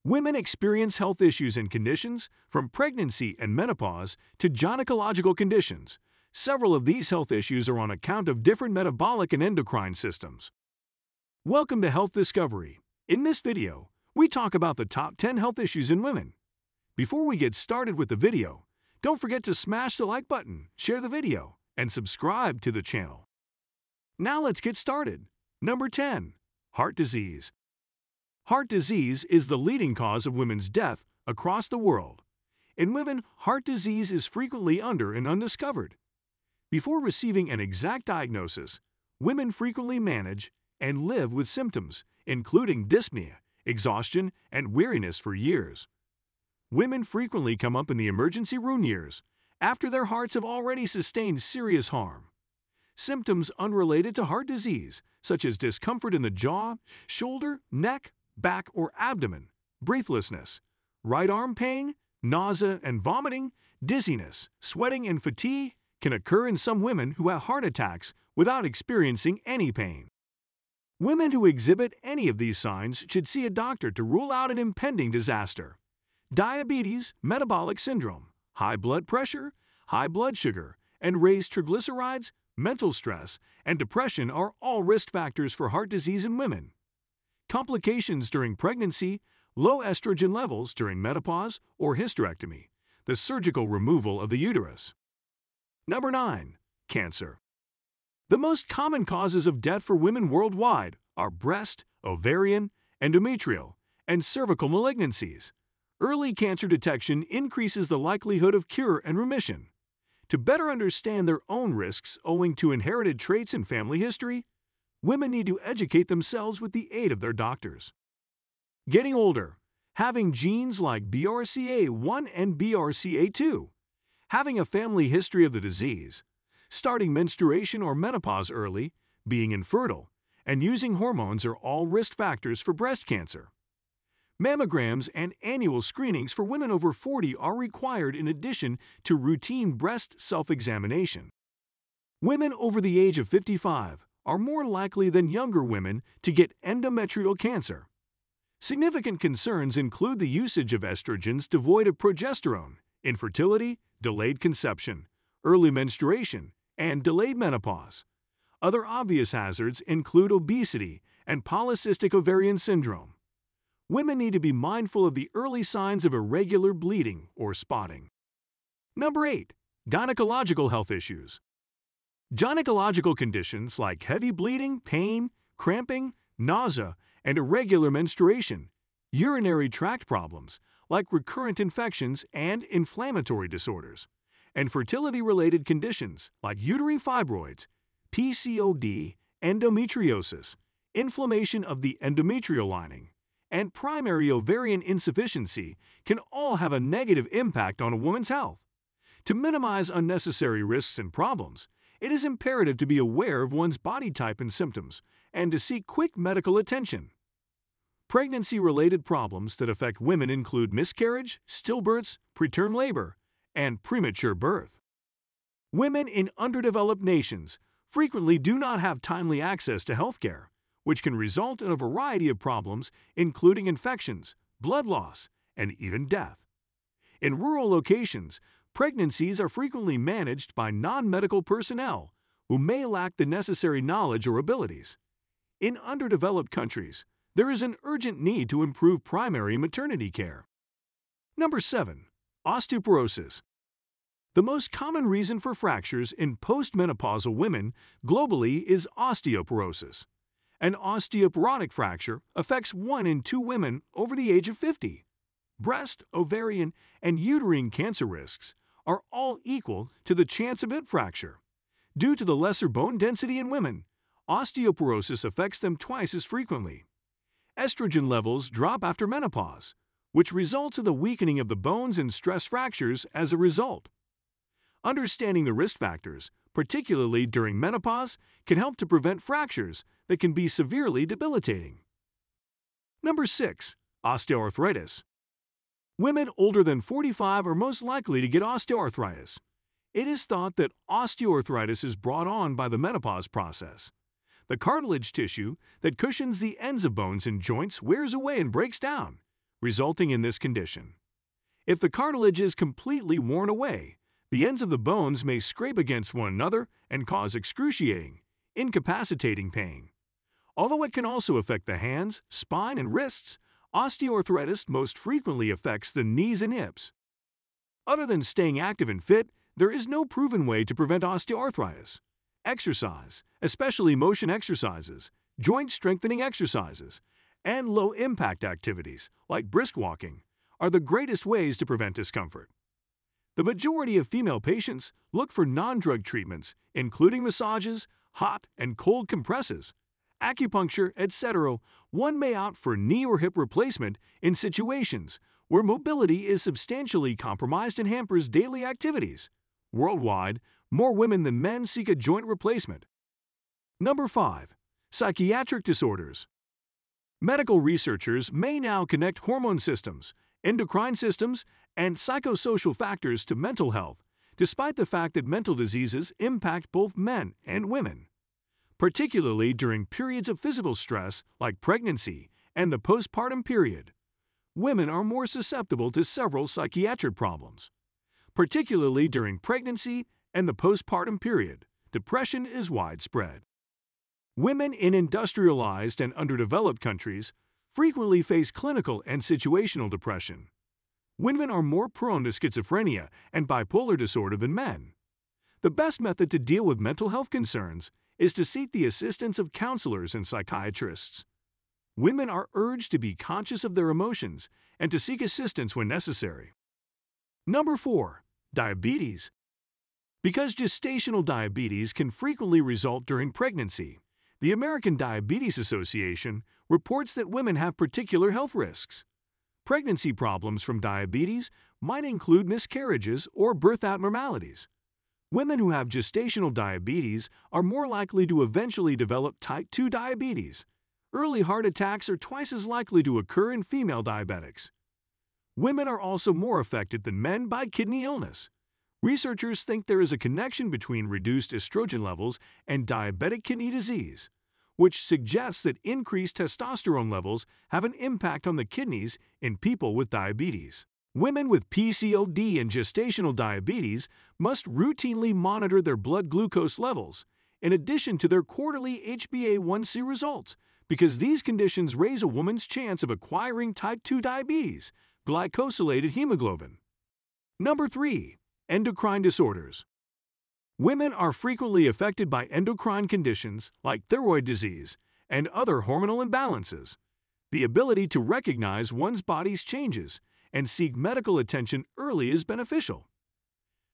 Women experience health issues and conditions from pregnancy and menopause to gynecological conditions. Several of these health issues are on account of different metabolic and endocrine systems. Welcome to Health Discovery. In this video, we talk about the top 10 health issues in women. Before we get started with the video, don't forget to smash the like button, share the video, and subscribe to the channel. Now let's get started. Number 10. Heart disease. Heart disease is the leading cause of women's death across the world. In women, heart disease is frequently under and undiscovered. Before receiving an exact diagnosis, women frequently manage and live with symptoms, including dyspnea, exhaustion, and weariness for years. Women frequently come up in the emergency room years after their hearts have already sustained serious harm. Symptoms unrelated to heart disease, such as discomfort in the jaw, shoulder, neck, back, or abdomen, breathlessness, right arm pain, nausea and vomiting, dizziness, sweating, and fatigue can occur in some women who have heart attacks without experiencing any pain. Women who exhibit any of these signs should see a doctor to rule out an impending disaster. Diabetes, metabolic syndrome, high blood pressure, high blood sugar, and raised triglycerides, mental stress, and depression are all risk factors for heart disease in women. Complications during pregnancy, low estrogen levels during menopause or hysterectomy, the surgical removal of the uterus. Number 9. Cancer. The most common causes of death for women worldwide are breast, ovarian, endometrial, and cervical malignancies. Early cancer detection increases the likelihood of cure and remission. To better understand their own risks owing to inherited traits and family history, women need to educate themselves with the aid of their doctors. Getting older. Having genes like BRCA1 and BRCA2. Having a family history of the disease. Starting menstruation or menopause early, being infertile, and using hormones are all risk factors for breast cancer. Mammograms and annual screenings for women over 40 are required in addition to routine breast self-examination. Women over the age of 55 are more likely than younger women to get endometrial cancer. Significant concerns include the usage of estrogens devoid of progesterone, infertility, delayed conception, early menstruation, and delayed menopause. Other obvious hazards include obesity and polycystic ovarian syndrome. Women need to be mindful of the early signs of irregular bleeding or spotting. Number 8. Gynecological health issues. Gynecological conditions like heavy bleeding, pain, cramping, nausea, and irregular menstruation, urinary tract problems like recurrent infections and inflammatory disorders, and fertility-related conditions like uterine fibroids, PCOD, endometriosis, inflammation of the endometrial lining, and primary ovarian insufficiency can all have a negative impact on a woman's health. To minimize unnecessary risks and problems, it is imperative to be aware of one's body type and symptoms and to seek quick medical attention. Pregnancy-related problems that affect women include miscarriage, stillbirths, preterm labor, and premature birth. Women in underdeveloped nations frequently do not have timely access to health care, which can result in a variety of problems including infections, blood loss, and even death. In rural locations, pregnancies are frequently managed by non-medical personnel who may lack the necessary knowledge or abilities. In underdeveloped countries, there is an urgent need to improve primary maternity care. Number 7. Osteoporosis. The most common reason for fractures in postmenopausal women globally is osteoporosis. An osteoporotic fracture affects 1 in 2 women over the age of 50. Breast, ovarian, and uterine cancer risks are all equal to the chance of hip fracture. Due to the lesser bone density in women, osteoporosis affects them twice as frequently. Estrogen levels drop after menopause, which results in the weakening of the bones and stress fractures as a result. Understanding the risk factors, particularly during menopause, can help to prevent fractures that can be severely debilitating. Number 6. Osteoarthritis. Women older than 45 are most likely to get osteoarthritis. It is thought that osteoarthritis is brought on by the menopause process. The cartilage tissue that cushions the ends of bones and joints wears away and breaks down, resulting in this condition. If the cartilage is completely worn away, the ends of the bones may scrape against one another and cause excruciating, incapacitating pain. Although it can also affect the hands, spine, and wrists, osteoarthritis most frequently affects the knees and hips. Other than staying active and fit, there is no proven way to prevent osteoarthritis. Exercise, especially motion exercises, joint strengthening exercises, and low-impact activities like brisk walking are the greatest ways to prevent discomfort. The majority of female patients look for non-drug treatments, including massages, hot and cold compresses, acupuncture, etc. One may opt for knee or hip replacement in situations where mobility is substantially compromised and hampers daily activities. Worldwide, more women than men seek a joint replacement. Number 5. Psychiatric disorders. Medical researchers may now connect hormone systems, endocrine systems, and psychosocial factors to mental health, despite the fact that mental diseases impact both men and women. Particularly during periods of physical stress like pregnancy and the postpartum period, women are more susceptible to several psychiatric problems. Particularly during pregnancy and the postpartum period, depression is widespread. Women in industrialized and underdeveloped countries frequently face clinical and situational depression. Women are more prone to schizophrenia and bipolar disorder than men. The best method to deal with mental health concerns is to seek the assistance of counselors and psychiatrists. Women are urged to be conscious of their emotions and to seek assistance when necessary. Number 4. Diabetes. Because gestational diabetes can frequently result during pregnancy, the American Diabetes Association reports that women have particular health risks. Pregnancy problems from diabetes might include miscarriages or birth abnormalities. Women who have gestational diabetes are more likely to eventually develop type 2 diabetes. Early heart attacks are twice as likely to occur in female diabetics. Women are also more affected than men by kidney illness. Researchers think there is a connection between reduced estrogen levels and diabetic kidney disease, which suggests that increased testosterone levels have an impact on the kidneys in people with diabetes. Women with PCOD and gestational diabetes must routinely monitor their blood glucose levels, in addition to their quarterly HbA1c results, because these conditions raise a woman's chance of acquiring type 2 diabetes, glycosylated hemoglobin. Number 3. Endocrine disorders. Women are frequently affected by endocrine conditions like thyroid disease and other hormonal imbalances. The ability to recognize one's body's changes and seek medical attention early is beneficial.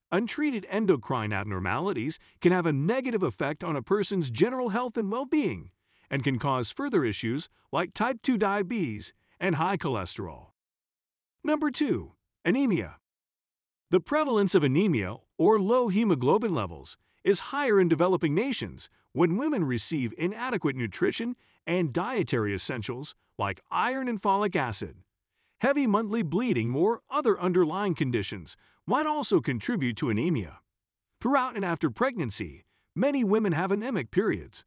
Untreated endocrine abnormalities can have a negative effect on a person's general health and well-being and can cause further issues like type 2 diabetes and high cholesterol. Number 2. Anemia. The prevalence of anemia, or low hemoglobin levels, is higher in developing nations when women receive inadequate nutrition and dietary essentials like iron and folic acid. Heavy monthly bleeding or other underlying conditions might also contribute to anemia. Throughout and after pregnancy, many women have anemic periods.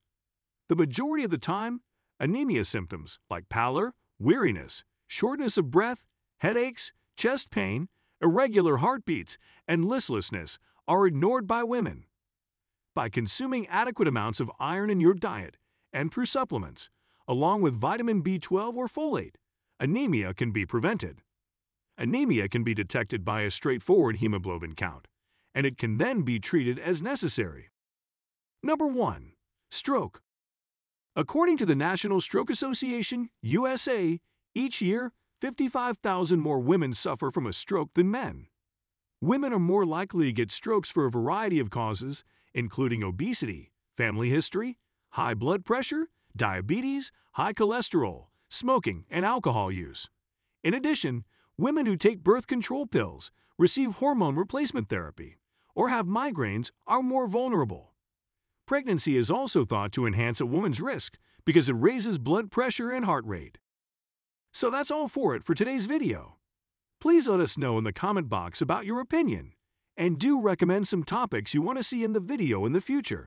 The majority of the time, anemia symptoms like pallor, weariness, shortness of breath, headaches, chest pain, irregular heartbeats, and listlessness are ignored by women. By consuming adequate amounts of iron in your diet and through supplements, along with vitamin B12 or folate, anemia can be prevented. Anemia can be detected by a straightforward hemoglobin count, and it can then be treated as necessary. Number 1. Stroke. According to the National Stroke Association, USA, each year, 55,000 more women suffer from a stroke than men. Women are more likely to get strokes for a variety of causes, including obesity, family history, high blood pressure, diabetes, high cholesterol, smoking, and alcohol use. In addition, women who take birth control pills, receive hormone replacement therapy, or have migraines are more vulnerable. Pregnancy is also thought to enhance a woman's risk because it raises blood pressure and heart rate. So that's all for it for today's video. Please let us know in the comment box about your opinion, and do recommend some topics you want to see in the video in the future.